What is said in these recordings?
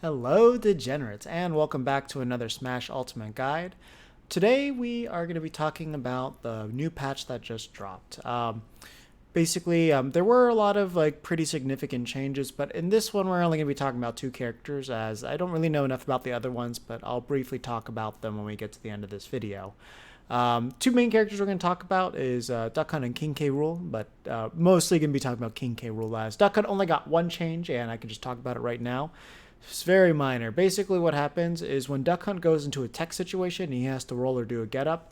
Hello, degenerates, and welcome back to another Smash Ultimate Guide. Today we are going to be talking about the new patch that just dropped. There were a lot of pretty significant changes, but in this one we're only going to be talking about two characters, as I don't really know enough about the other ones, but I'll briefly talk about them when we get to the end of this video. Two main characters we're going to talk about is Duck Hunt and King K Rool, but mostly going to be talking about King K Rool as Duck Hunt only got one change, and I can just talk about it right now. It's very minor. Basically, what happens is when Duck Hunt goes into a tech situation and he has to roll or do a get up,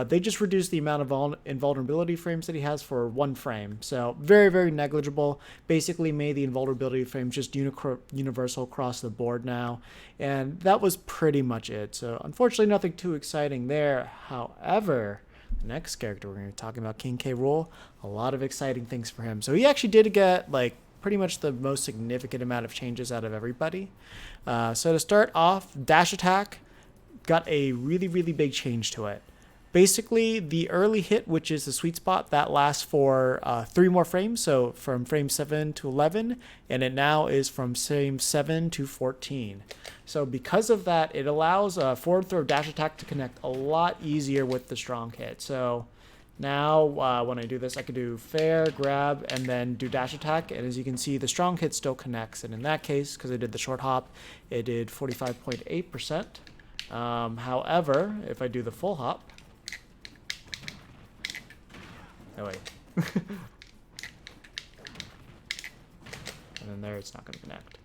they just reduce the amount of invulnerability frames that he has for one frame. So very, very negligible. Basically made the invulnerability frames just universal across the board now. And that was pretty much it. So unfortunately, nothing too exciting there. However, the next character we're going to be talking about, King K Rool, a lot of exciting things for him. So he actually did get pretty much the most significant amount of changes out of everybody. So to start off, dash attack got a really, really big change to it. Basically, the early hit, which is the sweet spot, that lasts for 3 more frames, so from frame 7 to 11, and it now is from frame 7 to 14. So because of that, it allows forward throw dash attack to connect a lot easier with the strong hit. So now, when I do this, I can do fair, grab, and then do dash attack. And as you can see, the strong hit still connects. And in that case, because I did the short hop, it did 45.8%. However, if I do the full hop... Oh, wait. And then there, it's not going to connect.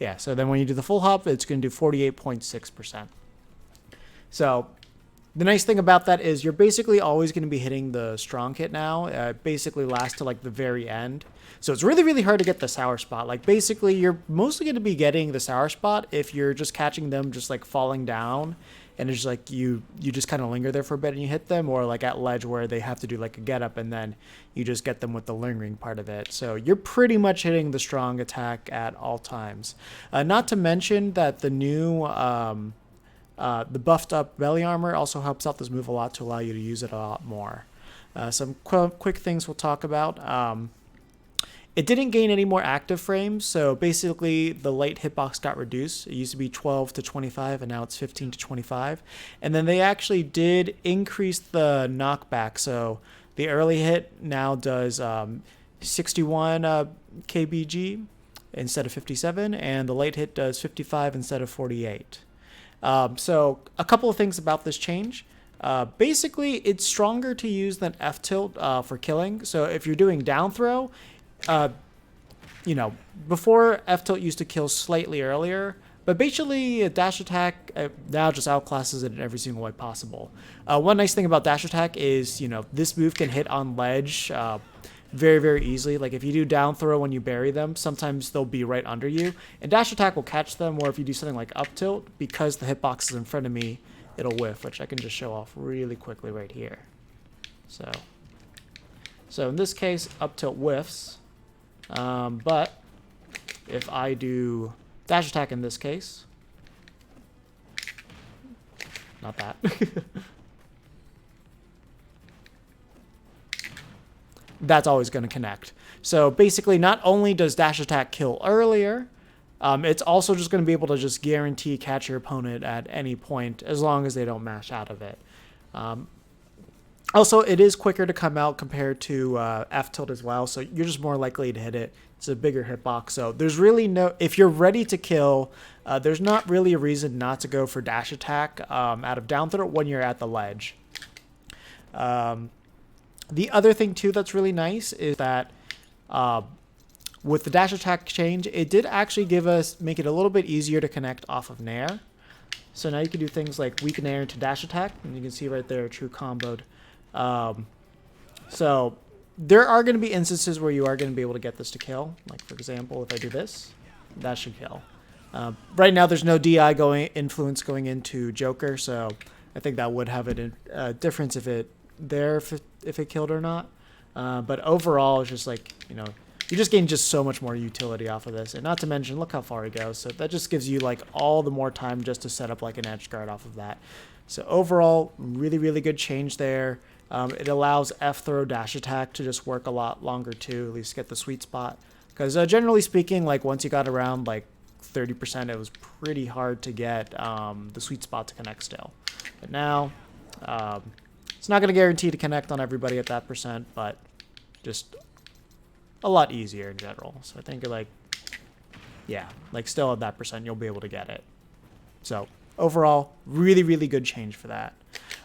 Yeah, so then when you do the full hop, it's going to do 48.6%. So the nice thing about that is you're basically always going to be hitting the strong hit now. It basically lasts to the very end. So it's really, really hard to get the sour spot. Basically, you're mostly going to be getting the sour spot if you're just catching them just falling down. And it's just you just kind of linger there for a bit and you hit them, or at ledge where they have to do a get up and then you just get them with the lingering part of it. So you're pretty much hitting the strong attack at all times. Not to mention that the new the buffed up belly armor also helps out this move a lot to allow you to use it a lot more. Some quick things we'll talk about. It didn't gain any more active frames, so basically the late hitbox got reduced. It used to be 12 to 25, and now it's 15 to 25. And then they actually did increase the knockback, so the early hit now does 61 kbg instead of 57, and the late hit does 55 instead of 48. So a couple of things about this change. Basically, it's stronger to use than F tilt for killing. So if you're doing down throw, before F tilt used to kill slightly earlier, but basically a dash attack now just outclasses it in every single way possible. One nice thing about dash attack is, this move can hit on ledge very, very easily. If you do down throw when you bury them, sometimes they'll be right under you, and dash attack will catch them, or if you do something like up tilt, because the hitbox is in front of me, it'll whiff, which I can just show off really quickly right here. So in this case, up tilt whiffs. But if I do dash attack in this case, not that, that's always going to connect. So basically, not only does dash attack kill earlier, it's also just going to be able to just guarantee catch your opponent at any point as long as they don't mash out of it. Also, it is quicker to come out compared to F tilt as well, so you're just more likely to hit it. It's a bigger hitbox, so there's really if you're ready to kill, there's not really a reason not to go for dash attack out of down throw when you're at the ledge. The other thing too that's really nice is that with the dash attack change, it did actually make it a little bit easier to connect off of Nair. So now you can do things like weaken Nair into dash attack, and you can see right there, true comboed. So there are going to be instances where you are going to be able to get this to kill. For example, if I do this, that should kill. Right now, there's no DI influence going into Joker, so I think that would have a difference if it killed or not. But overall, it's just you just gain just so much more utility off of this, and not to mention, look how far he goes. So that just gives you all the more time just to set up an edge guard off of that. So overall, really, really good change there. It allows F throw dash attack to just work a lot longer too, at least get the sweet spot. Because generally speaking, like once you got around like 30%, it was pretty hard to get the sweet spot to connect still. But now, it's not going to guarantee to connect on everybody at that percent, but just a lot easier in general. So I think like, yeah, like still at that percent, you'll be able to get it. So overall, really, really good change for that.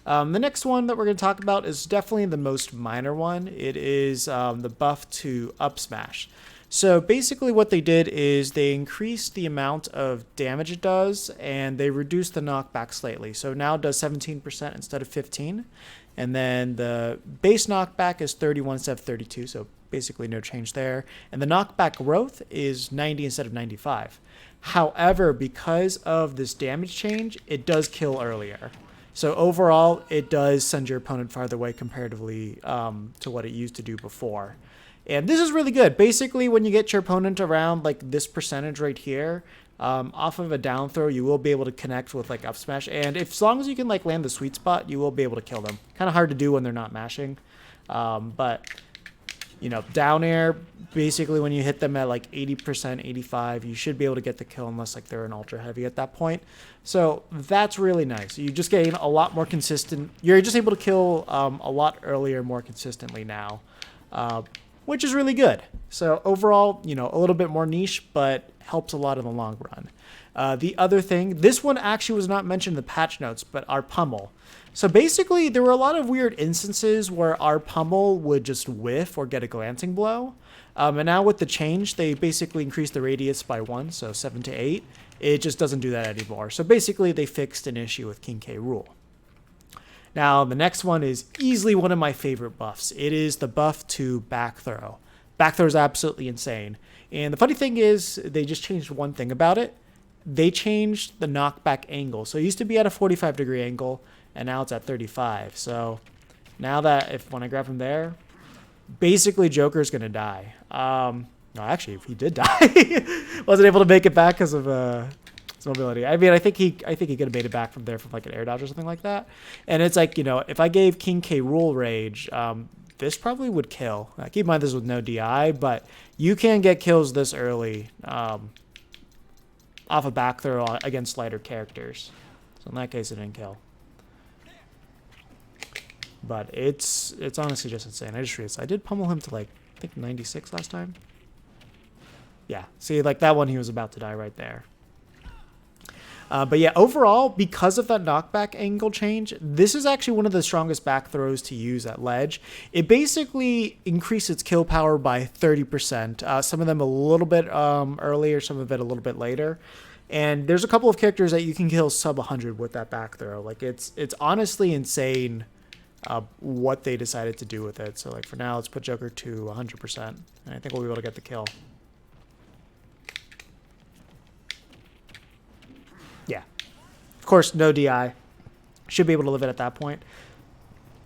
The next one that we're going to talk about is definitely the most minor one. It is the buff to up smash. So basically what they did is they increased the amount of damage it does, and they reduced the knockback slightly. So now it does 17% instead of 15. And then the base knockback is 31 instead of 32, so basically no change there. And the knockback growth is 90 instead of 95. However, because of this damage change, it does kill earlier. So overall, it does send your opponent farther away comparatively to what it used to do before. And this is really good. Basically, when you get your opponent around like this percentage right here, off of a down throw, you will be able to connect with like up smash. And if, as long as you can like land the sweet spot, you will be able to kill them. Kind of hard to do when they're not mashing. But, you know, down air, basically when you hit them at like 80%, 85, you should be able to get the kill unless like they're an ultra heavy at that point. So that's really nice. You just gain a lot more consistent. You're just able to kill a lot earlier, more consistently now. Which is really good. So overall, you know, a little bit more niche, but helps a lot in the long run. The other thing, this one actually was not mentioned in the patch notes, but our pummel. So basically, there were a lot of weird instances where our pummel would just whiff or get a glancing blow. And now with the change, they basically increased the radius by 1, so 7 to 8. It just doesn't do that anymore. So basically, they fixed an issue with King K Rool. Now, the next one is easily one of my favorite buffs. It is the buff to back throw. Back throw is absolutely insane. And the funny thing is, they just changed one thing about it. They changed the knockback angle. So it used to be at a 45-degree angle, and now it's at 35. So now that when I grab him there, basically Joker's going to die. No, actually, he did die. Wasn't able to make it back because of his mobility. I mean, I think he could have made it back from there from like an air dodge or something like that. And it's like, you know, if I gave King K Rool rage, this probably would kill. Keep in mind this with no DI, but you can get kills this early off a back throw against lighter characters. So in that case, it didn't kill. But it's honestly just insane. I just realized I did pummel him to like, I think 96 last time. Yeah, see, like that one, he was about to die right there. But yeah, overall, because of that knockback angle change, this is actually one of the strongest back throws to use at ledge. It basically increases its kill power by 30%. Some of them a little bit earlier, some of it a little bit later. And there's a couple of characters that you can kill sub 100 with that back throw. Like it's honestly insane what they decided to do with it. So like for now, let's put Joker to 100%, and I think we'll be able to get the kill. Yeah. Of course, no DI. Should be able to live it at that point.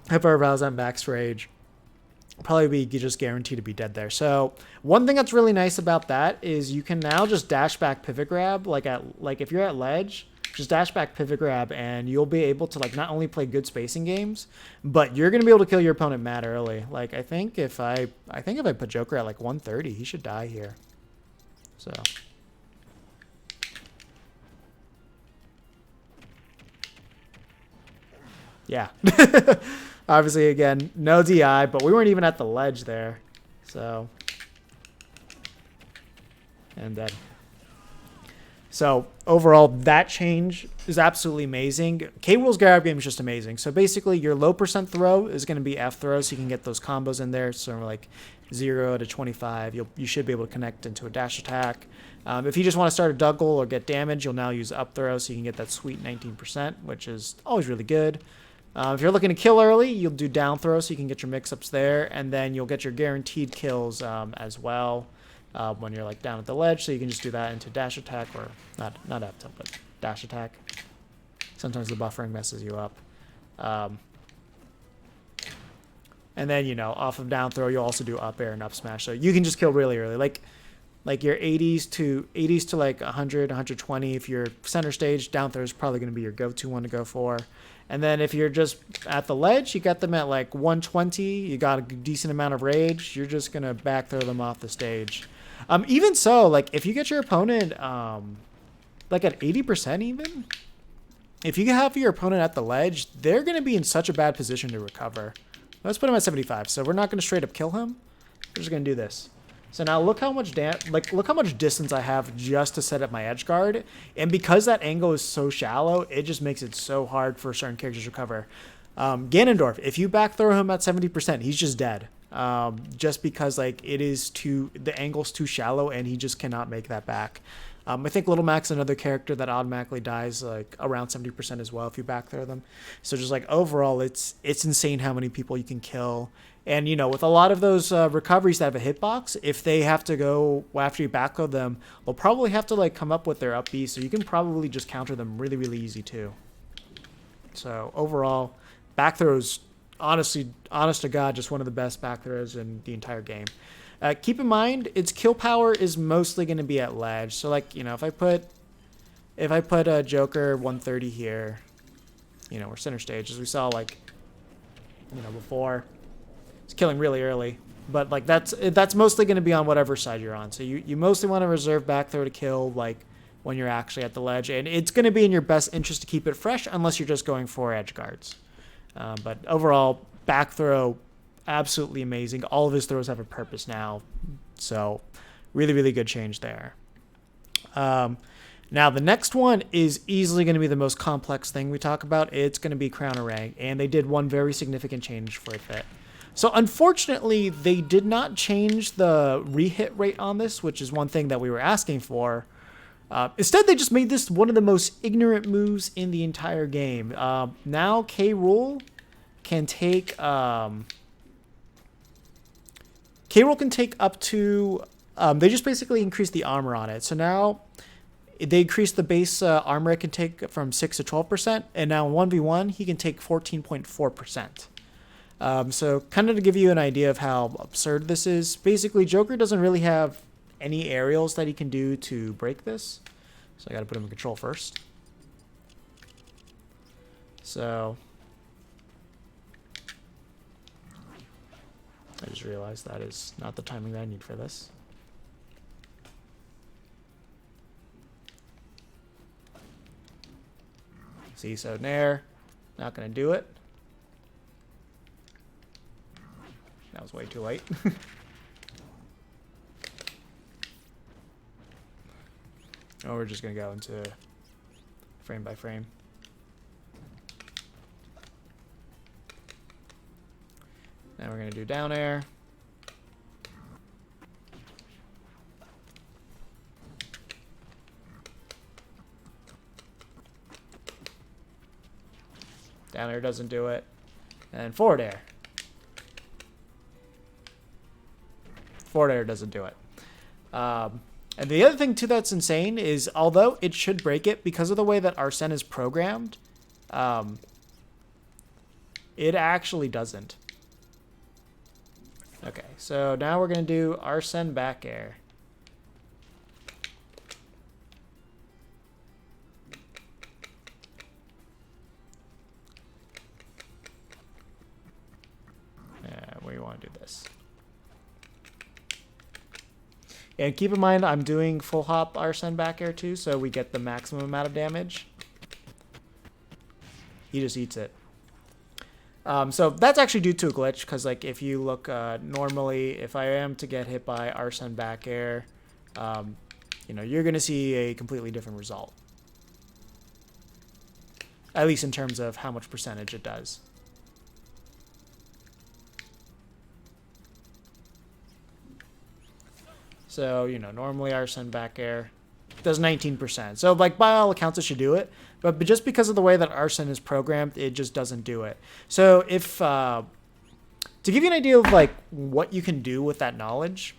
However, I was at max rage, probably be just guaranteed to be dead there. So one thing that's really nice about that is you can now just dash back pivot grab. Like if you're at ledge, just dash back pivot grab, and you'll be able to like not only play good spacing games, but you're gonna be able to kill your opponent mad early. Like I think if I put Joker at like 130, he should die here. So. Yeah. Obviously, again, no DI, but we weren't even at the ledge there. So. And then. So, overall, that change is absolutely amazing. K Rool's grab game is just amazing. So, basically, your low percent throw is going to be F throw, so you can get those combos in there. So, like 0 to 25, you should be able to connect into a dash attack. If you just want to start a double or get damage, you'll now use up throw, so you can get that sweet 19%, which is always really good. If you're looking to kill early, you'll do down throw, so you can get your mix-ups there, and then you'll get your guaranteed kills as well when you're like down at the ledge, so you can just do that into dash attack, or not up tilt, but dash attack. Sometimes the buffering messes you up. And then, you know, off of down throw, you'll also do up air and up smash, so you can just kill really early. Like your 80s to like 100, 120. If you're center stage, down throw is probably going to be your go-to one to go for. And then if you're just at the ledge, you got them at like 120. You got a decent amount of rage. You're just going to back throw them off the stage. Even so, like if you get your opponent like at 80% even, if you have your opponent at the ledge, they're going to be in such a bad position to recover. Let's put him at 75. So we're not going to straight up kill him. We're just going to do this. So now look how much look how much distance I have just to set up my edge guard. And because that angle is so shallow, it just makes it so hard for certain characters to recover. Ganondorf, if you back throw him at 70%, he's just dead. Just because like the angle's too shallow and he just cannot make that back. I think Little Mac's another character that automatically dies like around 70% as well if you back throw them. So just like overall, it's insane how many people you can kill. And you know, with a lot of those recoveries that have a hitbox, if they have to go after you back throw them, they'll probably have to like come up with their up B. So you can probably just counter them really, really easy too. So overall, back throws, honestly, honest to God, just one of the best back throws in the entire game. Keep in mind, its kill power is mostly going to be at ledge. So, like, you know, if I put a Joker 130 here, you know, we're center stage, as we saw, like, you know, before, it's killing really early. But, like, that's mostly going to be on whatever side you're on. So you mostly want to reserve back throw to kill, like, when you're actually at the ledge. And it's going to be in your best interest to keep it fresh unless you're just going for edge guards. But overall, back throw, absolutely amazing. All of his throws have a purpose now. So really, really good change there. Now the next one is easily going to be the most complex thing we talk about. It's going to be Crown Orang. And they did one very significant change for it. So unfortunately, they did not change the rehit rate on this, which is one thing that we were asking for. Instead, they just made this one of the most ignorant moves in the entire game. Now K Rool can take... K Rool can take up to... they just basically increased the armor on it. So now they increased the base armor it can take from 6 to 12%. And now in 1v1, he can take 14.4%. So kind of to give you an idea of how absurd this is. Basically, Joker doesn't really have any aerials that he can do to break this. So I got to put him in control first. So... I just realized that is not the timing that I need for this. See, so Nair, not going to do it. That was way too late. Oh, we're just going to go into frame by frame. Now we're going to do down air. Down air doesn't do it. And forward air. Forward air doesn't do it. And the other thing too that's insane is, although it should break it, because of the way that Arsene is programmed, it actually doesn't. Okay, so now we're going to do Arsene back air. We want to do this. And keep in mind, I'm doing full hop Arsene back air too, so we get the maximum amount of damage. He just eats it. So that's actually due to a glitch, because like if you look normally, if I am to get hit by Arsene back air, you know, you're going to see a completely different result. At least in terms of how much percentage it does. So, you know, normally Arsene back air does 19%. So, like, by all accounts, it should do it. But just because of the way that Arsene is programmed, it just doesn't do it. So, if... to give you an idea of, like, what you can do with that knowledge...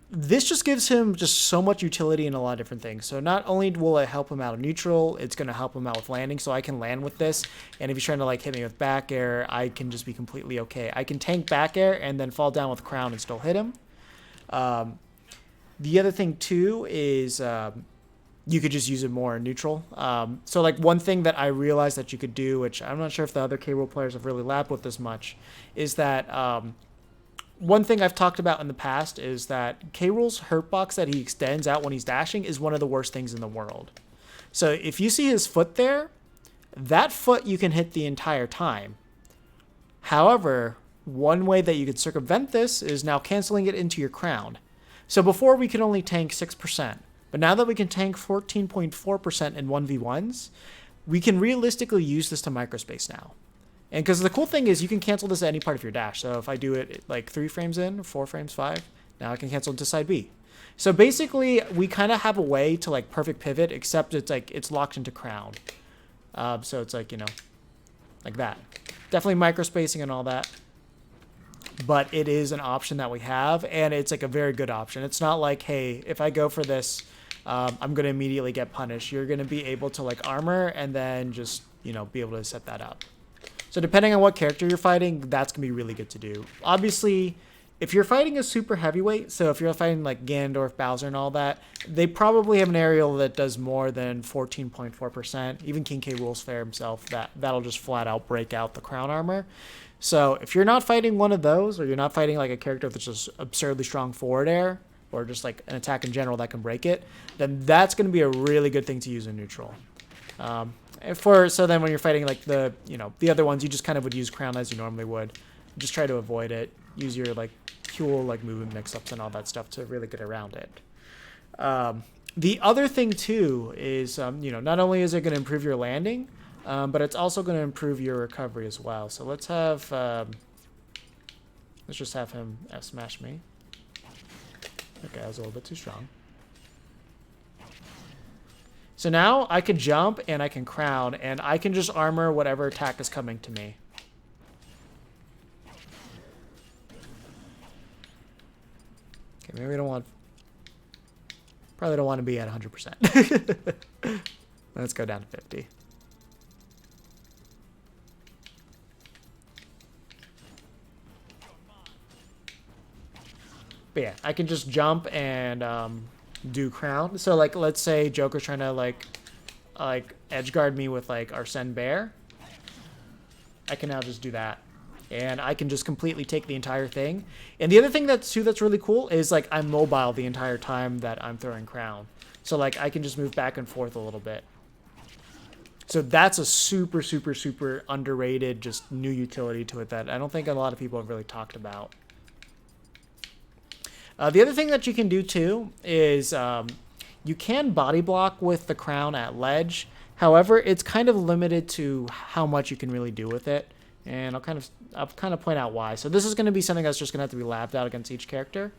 This just gives him just so much utility in a lot of different things. So not only will it help him out of neutral, it's going to help him out with landing. So I can land with this. And if he's trying to like hit me with back air, I can just be completely okay. I can tank back air and then fall down with crown and still hit him. The other thing too is you could just use it more in neutral. So like one thing that I realized that you could do, which I'm not sure if the other K Rool players have really lapped with this much, is that one thing I've talked about in the past is that K Rool's hurt box that he extends out when he's dashing is one of the worst things in the world. So if you see his foot there, that foot you can hit the entire time. However, one way that you could circumvent this is now canceling it into your crown. So before we could only tank 6%, but now that we can tank 14.4% in 1v1s, we can realistically use this to microspace now. And because the cool thing is you can cancel this at any part of your dash. So if I do it like 3 frames in, 4 frames, 5, now I can cancel into side B. So basically we kind of have a way to like perfect pivot, except it's like it's locked into crown. So it's like, you know, like that. Definitely microspacing and all that. But it is an option that we have, and it's like a very good option. It's not like, hey, if I go for this, I'm going to immediately get punished. You're going to be able to like armor and then just, you know, be able to set that up. So depending on what character you're fighting, that's going to be really good to do. Obviously, if you're fighting a super heavyweight, so if you're fighting like Ganondorf, Bowser, and all that, they probably have an aerial that does more than 14.4%. Even King K Rool's fair himself, that'll just flat out break out the crown armor. So if you're not fighting one of those, or you're not fighting like a character that's just absurdly strong forward air, or just like an attack in general that can break it, then that's going to be a really good thing to use in neutral. So then when you're fighting like the other ones, you just kind of would use crown as you normally would. Just try to avoid it. Use your like cool like movement mix-ups and all that stuff to really get around it. The other thing too is not only is it going to improve your landing, but it's also going to improve your recovery as well. So let's just have him F smash me. Okay, I was a little bit too strong. So now I can jump and I can crown and I can just armor whatever attack is coming to me. Okay, maybe we probably don't want to be at 100%. Let's go down to 50. But yeah, I can just jump and do crown. So like, let's say Joker's trying to like edge guard me with like Arsene Bear. I can now just do that, and I can just completely take the entire thing. And the other thing that's really cool is like I'm mobile the entire time that I'm throwing crown. So like I can just move back and forth a little bit. So that's a super, super, super underrated just new utility to it that I don't think a lot of people have really talked about. The other thing that you can do too is you can body block with the crown at ledge. However, it's kind of limited to how much you can really do with it, and I'll kind of point out why. So this is going to be something that's just going to have to be lapped out against each character.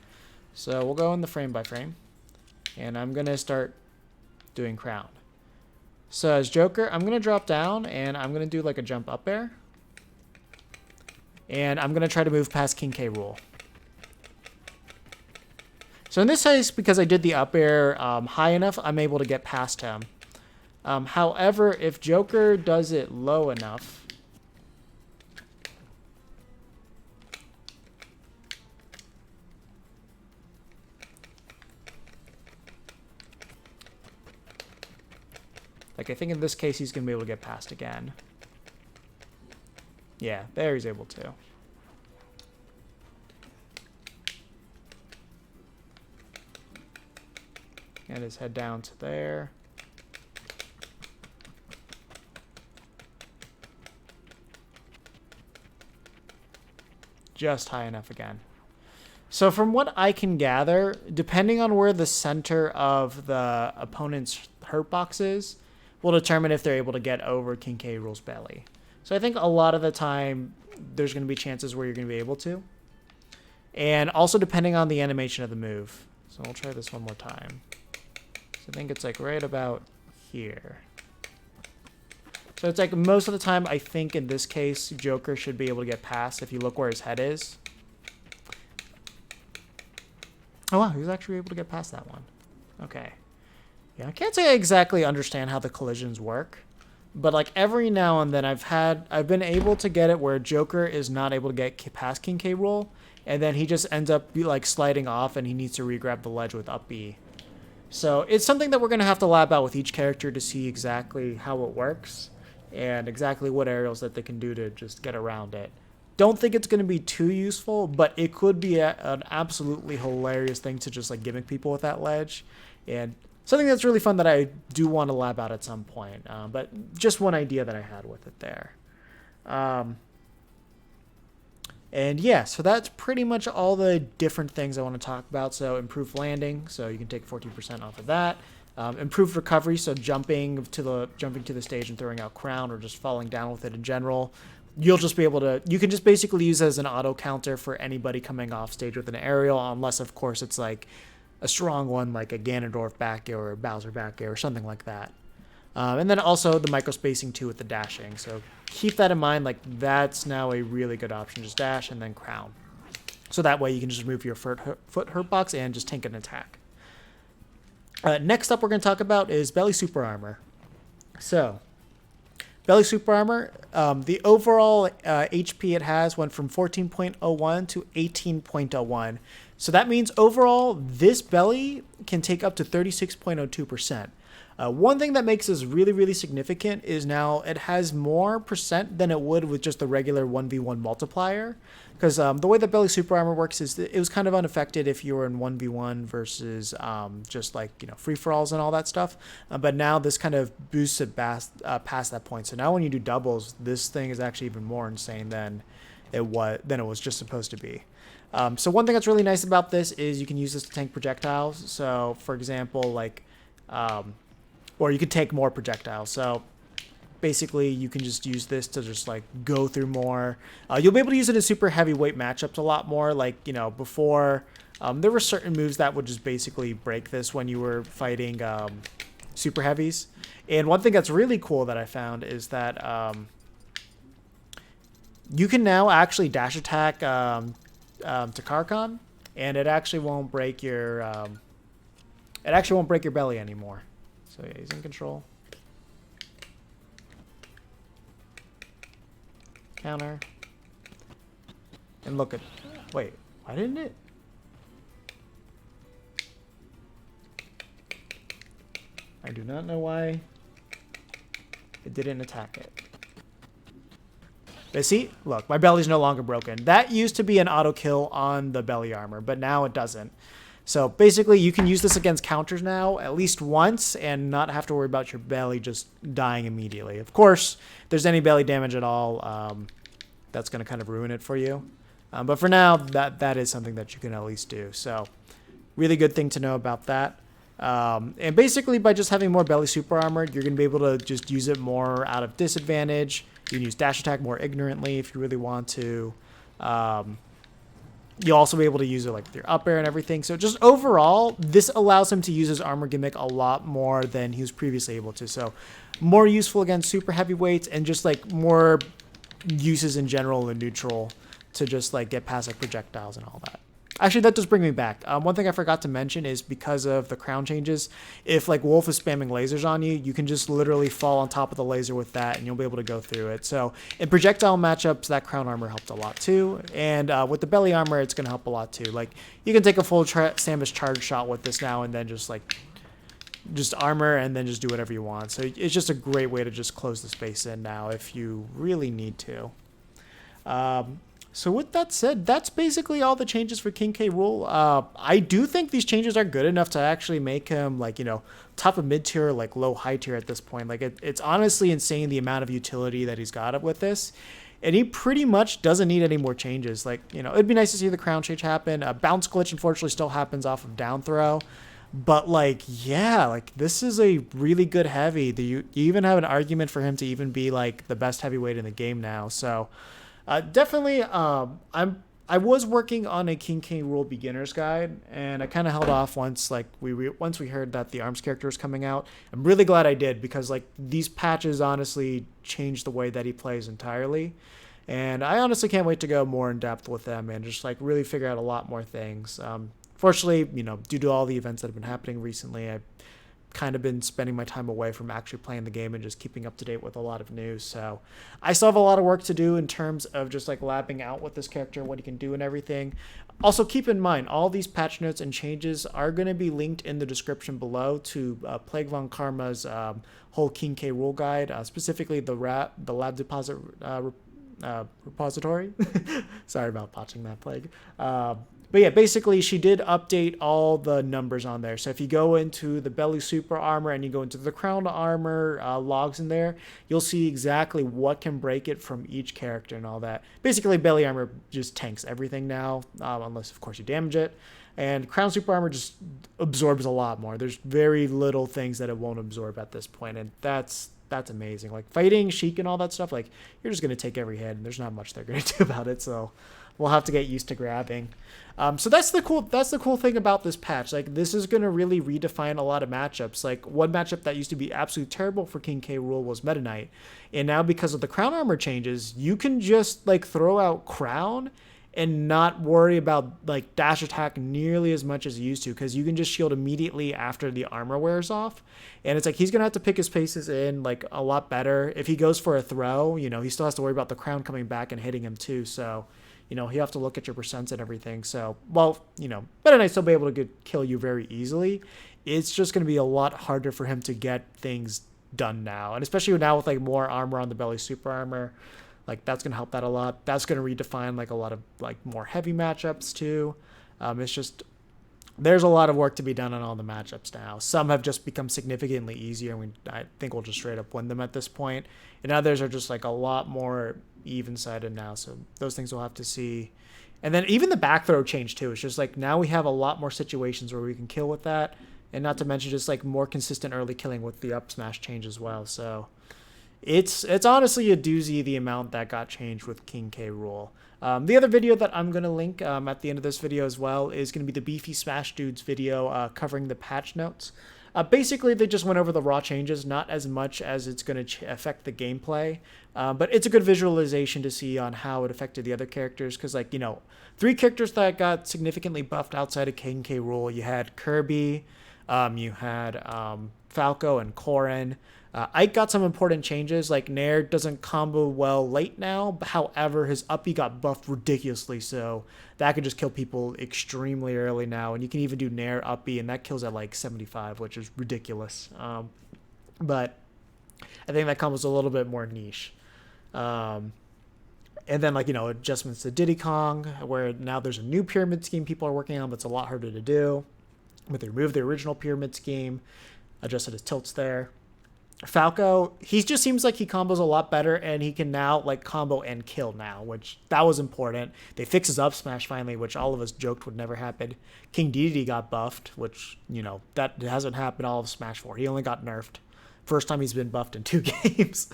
So we'll go in the frame by frame, and I'm going to start doing crown. So as Joker, I'm going to drop down, and I'm going to do like a jump up air, and I'm going to try to move past King K Rool. So in this case, because I did the up air high enough, I'm able to get past him. However, if Joker does it low enough, like I think in this case he's going to be able to get past again. Yeah, there he's able to. Get his head down to there. Just high enough again. So from what I can gather, depending on where the center of the opponent's hurt box is, will determine if they're able to get over King K Rool's belly. So I think a lot of the time there's going to be chances where you're going to be able to. And also depending on the animation of the move. So I'll try this one more time. I think it's like right about here. So it's like most of the time, I think in this case, Joker should be able to get past if you look where his head is. Oh wow, he was actually able to get past that one. Okay. Yeah, I can't say I exactly understand how the collisions work, but like every now and then I've been able to get it where Joker is not able to get past King K Rool, and then he just ends up like sliding off and he needs to re-grab the ledge with up B. So it's something that we're going to have to lab out with each character to see exactly how it works and exactly what aerials that they can do to just get around it. Don't think it's going to be too useful, but it could be an absolutely hilarious thing to just like gimmick people with that ledge, and something that's really fun that I do want to lab out at some point. But just one idea that I had with it there. And yeah, so that's pretty much all the different things I want to talk about. So improved landing, so you can take 14% off of that. Improved recovery, so jumping to the stage and throwing out crown, or just falling down with it in general. You'll just be able to, you can just basically use it as an auto counter for anybody coming off stage with an aerial, unless of course it's like a strong one like a Ganondorf back air or a Bowser back air or something like that. And then also the micro spacing too with the dashing. So keep that in mind, like that's now a really good option. Just dash and then crown. So that way you can just remove your foot hurt box and just tank an attack. Next up we're going to talk about is Belly Super Armor. So Belly Super Armor, the overall HP it has went from 14.01 to 18.01. So that means overall this belly can take up to 36.02%. One thing that makes this really, really significant is now it has more percent than it would with just the regular 1v1 multiplier. Because the way that Belly Super Armor works is that it was kind of unaffected if you were in 1v1 versus just like, free-for-alls and all that stuff. But now this kind of boosts it past that point. So now when you do doubles, this thing is actually even more insane than it was just supposed to be. So one thing that's really nice about this is you can use this to tank projectiles. So for example, like... or you could take more projectiles. So basically you can just use this to just like go through more. You'll be able to use it in super heavyweight matchups a lot more. Like, before there were certain moves that would just basically break this when you were fighting super heavies. And one thing that's really cool that I found is that you can now actually dash attack to Karkon, and it actually won't break your belly anymore. So yeah, he's in control. Counter. And look at... Wait, why didn't it? I do not know why it didn't attack it. But see, look, my belly's no longer broken. That used to be an auto kill on the belly armor, but now it doesn't. So basically, you can use this against counters now at least once and not have to worry about your belly just dying immediately. Of course, if there's any belly damage at all, that's going to kind of ruin it for you. But for now, that is something that you can at least do. So really good thing to know about that. And basically, by just having more belly super armor, you're going to be able to just use it more out of disadvantage. You can use dash attack more ignorantly if you really want to. You'll also be able to use it like with your up air and everything. So just overall, this allows him to use his armor gimmick a lot more than he was previously able to. So more useful against super heavyweights and just like more uses in general in neutral to just like get past like projectiles and all that. Actually, that does bring me back. One thing I forgot to mention is because of the crown changes, if like Wolf is spamming lasers on you, you can just literally fall on top of the laser with that and you'll be able to go through it. So in projectile matchups, that crown armor helped a lot too. And with the belly armor, it's going to help a lot too. Like you can take a full Samus charge shot with this now and then just armor and then just do whatever you want. So it's just a great way to just close the space in now if you really need to. So with that said, that's basically all the changes for King K Rool. I do think these changes are good enough to actually make him like, top of mid tier, like low high tier at this point. Like it's honestly insane the amount of utility that he's got up with this. And he pretty much doesn't need any more changes. Like, it'd be nice to see the crown change happen. Bounce glitch unfortunately still happens off of down throw. But like, yeah, like this is a really good heavy. You even have an argument for him to even be like the best heavyweight in the game now. So definitely, I was working on a King K Rool beginner's guide, and I kind of held off once we heard that the arms character was coming out. I'm really glad I did because like these patches honestly changed the way that he plays entirely, and I honestly can't wait to go more in depth with them and just like really figure out a lot more things. Fortunately, due to all the events that have been happening recently, I kind of been spending my time away from actually playing the game and just keeping up to date with a lot of news. So I still have a lot of work to do in terms of just like labbing out with this character, what he can do and everything. Also, keep in mind, all these patch notes and changes are going to be linked in the description below to Plague Von Karma's whole King K Rool guide, specifically the lab deposit repository. Sorry about botching that, Plague. But yeah, basically she did update all the numbers on there. So if you go into the belly super armor and you go into the crown armor logs in there, you'll see exactly what can break it from each character and all that. Basically, belly armor just tanks everything now, unless of course you damage it. And crown super armor just absorbs a lot more. There's very little things that it won't absorb at this point, and that's amazing. Like fighting Sheik and all that stuff, like you're just gonna take every hit, and there's not much they're gonna do about it. So we'll have to get used to grabbing. So that's the cool thing about this patch. Like this is gonna really redefine a lot of matchups. Like one matchup that used to be absolutely terrible for King K Rool was Meta Knight, and now because of the crown armor changes, you can just like throw out crown and not worry about like dash attack nearly as much as you used to, because you can just shield immediately after the armor wears off. And it's like he's gonna have to pick his paces in like a lot better. If he goes for a throw, you know, he still has to worry about the crown coming back and hitting him too. So, you know, you have to look at your percents and everything. So, well, you know, Meta Knight still be able to kill you very easily. It's just gonna be a lot harder for him to get things done now, and especially now with like more armor on the belly super armor. Like that's going to help that a lot. That's going to redefine like a lot of like more heavy matchups too. It's just, there's a lot of work to be done on all the matchups now. Some have just become significantly easier, and I think we'll just straight up win them at this point. And others are just like a lot more even-sided now. So those things we'll have to see. And then even the back throw change too. It's just like now we have a lot more situations where we can kill with that. And not to mention just like more consistent early killing with the up smash change as well. So it's honestly a doozy, the amount that got changed with King K Rool. The other video that I'm going to link at the end of this video as well is going to be the Beefy Smash Dudes video covering the patch notes. Basically, they just went over the raw changes, not as much as it's going to affect the gameplay. But it's a good visualization to see on how it affected the other characters. Because, like, you know, 3 characters that got significantly buffed outside of King K Rool. You had Kirby, you had Falco and Corrin. Ike got some important changes, like Nair doesn't combo well late now, however, his uppy got buffed ridiculously, so that could just kill people extremely early now, and you can even do Nair uppy, and that kills at like 75, which is ridiculous. But I think that combo's a little bit more niche. And then, like, you know, adjustments to Diddy Kong, where now there's a new pyramid scheme people are working on, but it's a lot harder to do. But they removed the original pyramid scheme, adjusted his tilts there. Falco, he just seems like he combos a lot better, and he can now like combo and kill now, which that was important. They fixed his up smash finally, which all of us joked would never happen. King Dedede got buffed, which, you know, that hasn't happened all of Smash 4. He only got nerfed. First time he's been buffed in 2 games,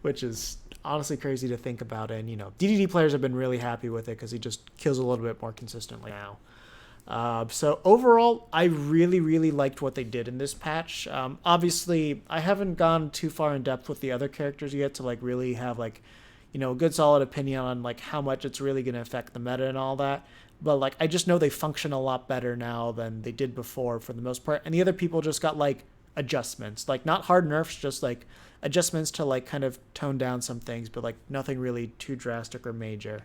which is honestly crazy to think about. And, you know, Dedede players have been really happy with it because he just kills a little bit more consistently now. So overall, I really, really liked what they did in this patch. Obviously, I haven't gone too far in depth with the other characters yet to like really have like, you know, a good solid opinion on like how much it's really going to affect the meta and all that. But like, I just know they function a lot better now than they did before for the most part. And the other people just got like adjustments, like not hard nerfs, just like adjustments to like kind of tone down some things, but like nothing really too drastic or major.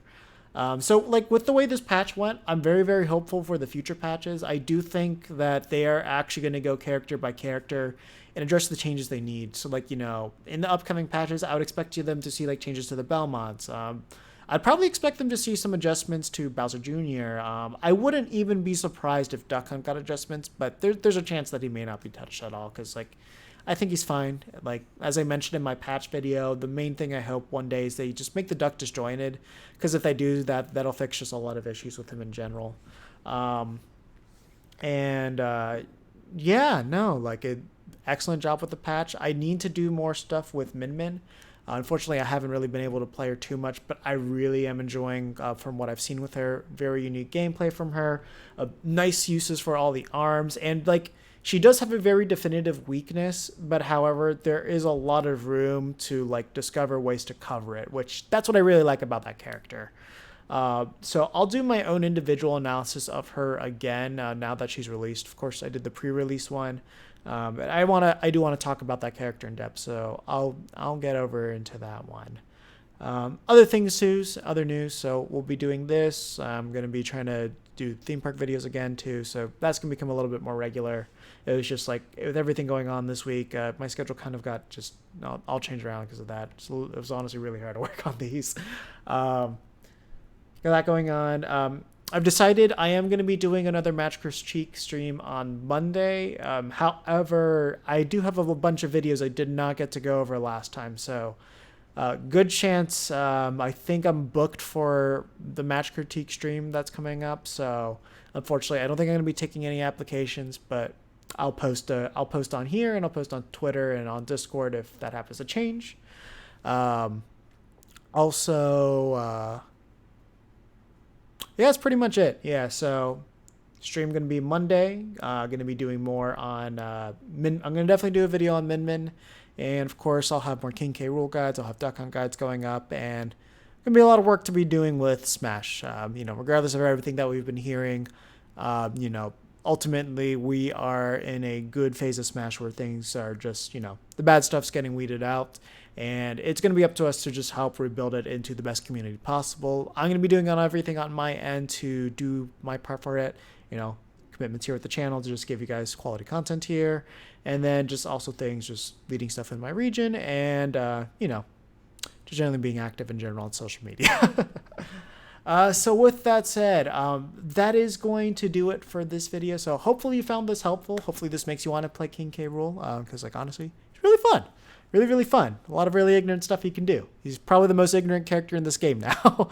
So, like, with the way this patch went, I'm very, very hopeful for the future patches. I do think that they are actually going to go character by character and address the changes they need. So, like, you know, in the upcoming patches, I would expect them to see, like, changes to the Belmonts. I'd probably expect them to see some adjustments to Bowser Jr. I wouldn't even be surprised if Duck Hunt got adjustments, but there's a chance that he may not be touched at all, because, like, I think he's fine. Like, as I mentioned in my patch video, the main thing I hope one day is they just make the duck disjointed, because if they do that, that'll fix just a lot of issues with him in general. Yeah, no, like, excellent job with the patch. I need to do more stuff with Min Min. Unfortunately, I haven't really been able to play her too much, but I really am enjoying, from what I've seen with her, very unique gameplay from her, nice uses for all the arms, and, like, she does have a very definitive weakness, but however, there is a lot of room to like discover ways to cover it, which that's what I really like about that character. So I'll do my own individual analysis of her again now that she's released. Of course, I did the pre-release one. But I do want to talk about that character in depth, so I'll get over into that one. Other things too, other news. So we'll be doing this. I'm gonna be trying to do theme park videos again too. So that's gonna become a little bit more regular. It was just like with everything going on this week, my schedule kind of got just all changed around because of that. So it was honestly really hard to work on these. Got that going on. I've decided I am going to be doing another Match Critique stream on Monday. However, I do have a bunch of videos I did not get to go over last time, so good chance. I think I'm booked for the Match Critique stream that's coming up. So unfortunately, I don't think I'm going to be taking any applications, but I'll post on here, and I'll post on Twitter and on Discord if that happens to change. Also, yeah, that's pretty much it. Yeah, so stream going to be Monday. Going to be doing more on Min. I'm going to definitely do a video on Min Min. And of course, I'll have more King K Rool guides. I'll have Duck Hunt guides going up. And going to be a lot of work to be doing with Smash. Regardless of everything that we've been hearing, ultimately we are in a good phase of Smash where things are just, the bad stuff's getting weeded out. And it's going to be up to us to just help rebuild it into the best community possible. I'm going to be doing everything on my end to do my part for it. Commitments here at the channel to just give you guys quality content here. And then just also things, just leading stuff in my region and, just generally being active in general on social media. So with that said, that is going to do it for this video. So hopefully you found this helpful. Hopefully this makes you want to play King K Rool. Because honestly, it's really fun. Really, really fun. A lot of really ignorant stuff he can do. He's probably the most ignorant character in this game now.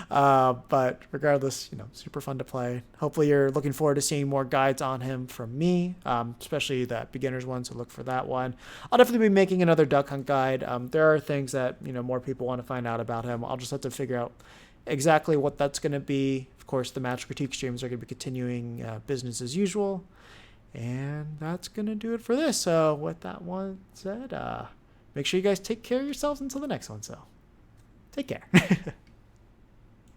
But regardless, super fun to play. Hopefully you're looking forward to seeing more guides on him from me, especially that beginner's one, so look for that one. I'll definitely be making another Duck Hunt guide. There are things that, more people want to find out about him. I'll just have to figure out exactly what that's going to be. Of course, the Match Critique streams are going to be continuing business as usual. And that's going to do it for this. So with that one said, make sure you guys take care of yourselves until the next one. So take care.